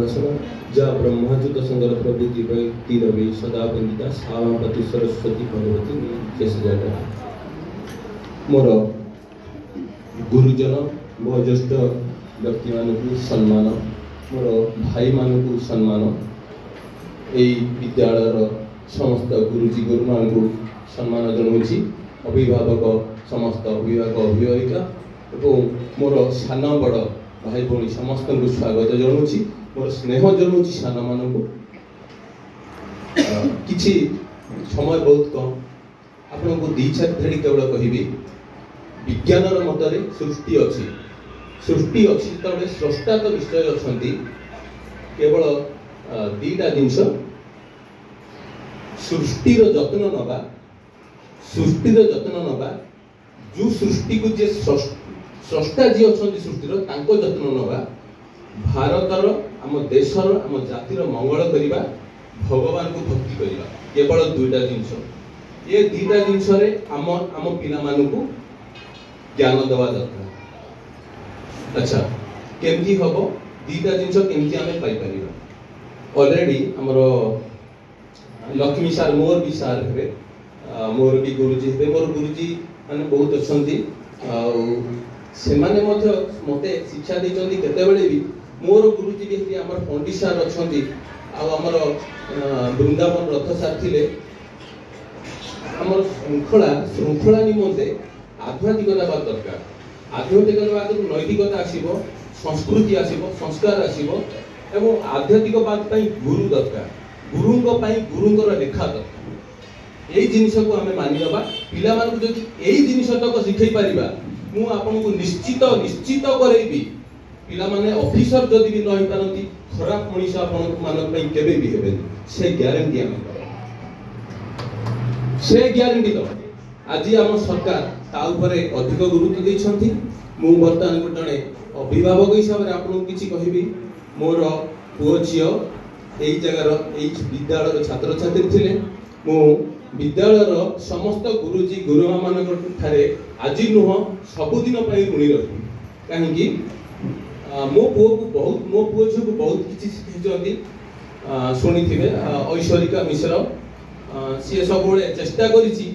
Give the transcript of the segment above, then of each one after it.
सिंहासन जा ब्रह्माच्युत संगर प्रभृति व्यक्ति रवि सदा वंदिता सावापति सरस्वती भगवती शेष जगह मोर गुरुजन वयोज्येष्ठ व्यक्ति मानक सम्मान मोर भाई मानक सम्मान यही विद्यालय समस्त गुरुजी गुरुमा को सम्मान जनाऊँगी अभिभावक समस्त अभिभावक अभिभाविका और मोर सान बड़ भाई भौणी समस्त को स्वागत जनाऊँगी मोर स्नेह जनाऊँगी सान मान किछि समय बहुत कम आपण को दी चार भेड़ी केवल कहबी विज्ञान मतरे सृष्टि अच्छी तबे स्रष्टा तो विषय अच्छा केवल दीटा जिनस सृष्टिर जत्न नवा जो सृष्टि को जे स्रष्टा जी अच्छा सृष्टिर तांको जत्न नवा भारतर आम देशर आम जातिर मंगल करवा भगवान को भक्ति करवा केवल दुईटा जिनस ये दुईटा जिनस आम पिला मानू ज्ञान देवा दरकार। अच्छा केमती हम दुईटा जिनस केमती आम पाई ऑलरेडी आमर लक्ष्मी सार मोर भी सार हे मोर भी गुरुजी हे मोर गुरुजी माने बहुत अच्छा से मते शिक्षा देते केते बेले भी मोर गुरुजी भी आमर पंडित सार अच्छा आमर वृंदावन रथ सार थिले आमर श्रृंखला निमंते आध्यात्मिकता बा दरकार आध्यात्मिकता बाद नैतिकता आसीबो संस्कृति आसीबो संस्कार आसीबो एवं आध्यात्मिकवाद पई गुरु दरकार गुरुंको पई गुरुंकर लेखा दरकार एई जिनिस को हमें मानि दबा पिला मानक जदि एई जिनिस तक सिखै परिबा मु आपन को निश्चित करैबी पिला माने ऑफिसर जदि भी नहि पारंती खराब मनीष आपन मानक पई केबे भी हेबे से ग्यारंटी हम से ग्यारंटी दो आज आम सरकार ता उपरे अधिक गुरुत्व दैछंती मु वर्तमान को जणे अभिभावक हिसाब रे आपन किछि कहिबी मोर पुओ झियो एई जगार एई विद्यालय छात्र छात्री थिले मु विद्यालय समस्त गुरुजी गुरुमा मानक ठारे आज नुह सबुदिन पई ऋणी रही कहीं मो पुओ को बहुत किछि शिखैछंती शुणी थिबे ऐश्वरिका मिश्र सी सब चेष्टा करिछि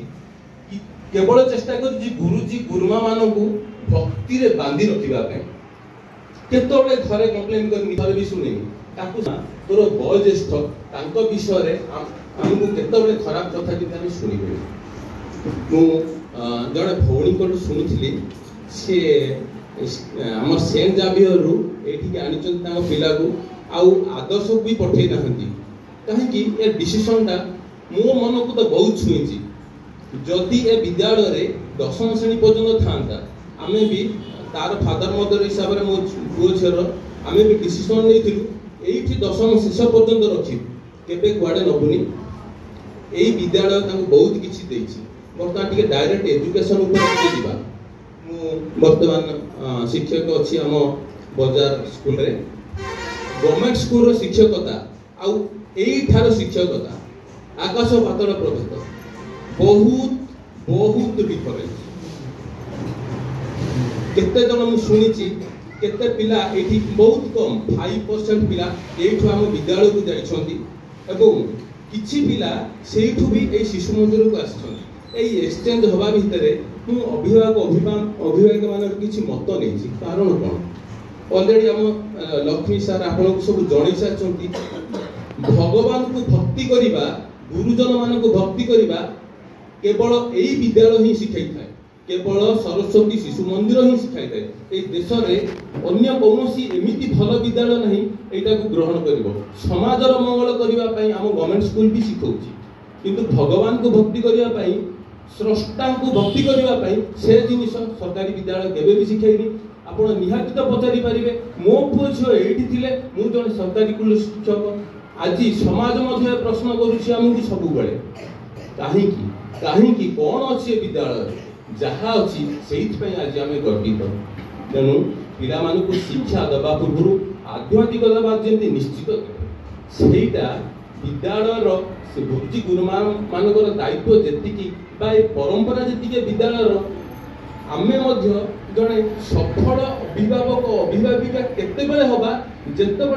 केवल चेष्टा करिछि गुरुजी गुरुमा मानक भक्ति रे बांधी रखिबा पे केतोले घरे कंप्लेन कर निथरे भी सुनी ताकू तोर वयोज्येष्ठ तांको विषय रे हमकु केतोले खराब कथा कि हम सुनिबे मु जणे भौणी को सुनिथिली से हमर सेंट जावियर रु एठी के आनिचन तांको पिला को आउ आदर्श भी पठै नाहंती काहे कि ए डिसिजन ता मो मन को तो बहुत छुईची जदि ए विद्यालय रे 10वीं श्रेणी पर्यंत थांता आमे भी तार फादर मदर हिसाब रे मो पुओ छेर आमे भी डिसिजन लेथिलु एठी 10वीं शेष पर्यंत रखी केबे कुआडे नबुनी एई विद्यालय तांको बहुत किछि देछि वर्तमान टिके डायरेक्ट एजुकेशन ऊपर के दिबा मु वर्तमान शिक्षक अछि हम बाजार स्कूल रे गवर्नमेंट स्कूल रो शिक्षकता आउ एई थार शिक्षकता आकाश पातळ प्रभेद बहुत डिफरेंस केते जन मु सुनिछि केते पिला एठी बहुत कम 5% पिला एठु हम विद्यालय को जाइछंती एवं किछि पिला सेठु भी ए शिशु मंदिर को आछछंती एई एक्सचेंज होबा भितरे मु अभिभावक मानक किछि मत नैछि कारण कोन ऑलरेडी हम लक्ष्मी सर आपन को सब जणै साचंती भगवान को भक्ति करिबा गुरुजन मान को भक्ति करिबा केवल एई विद्यालय ही शिखाई थाए केवल सरस्वती शिशु मंदिर ही शिखाई थाए ए देश रे अन्य कोनोसी एमिति भल विद्यालय नहीं एटा को ग्रहण करिवो समाजर मंगल करिवा पई हम गवर्नमेंट स्कूल भी शिखौची किंतु भगवान को भक्ति करिवा पई स्रष्टा को भक्ति करिवा पई से जिनिस सरकारी विद्यालय केबे भी शिखाइनी आपण निहाती तो पचारि परिबे मो पुओ छ एठी थिले मु जने सरकारी स्कूल शिक्षक आज समाज मध्य प्रश्न करूछि हमकु सबु बेले काहे कौन अच्छे विद्यालय जहाँ अच्छी से आज आम गर्वित तेणु पिला मानक शिक्षा दबा पूर्व आध्यात्मिकता बात जमी निश्चित सेटा विद्यालय से गुरुजी गुरुमा मानकर दायित्व जी परंपरा जी विद्यालय आमे जड़े सफल अभिभावक अभिभाविका केते बेले हबा जेते बेले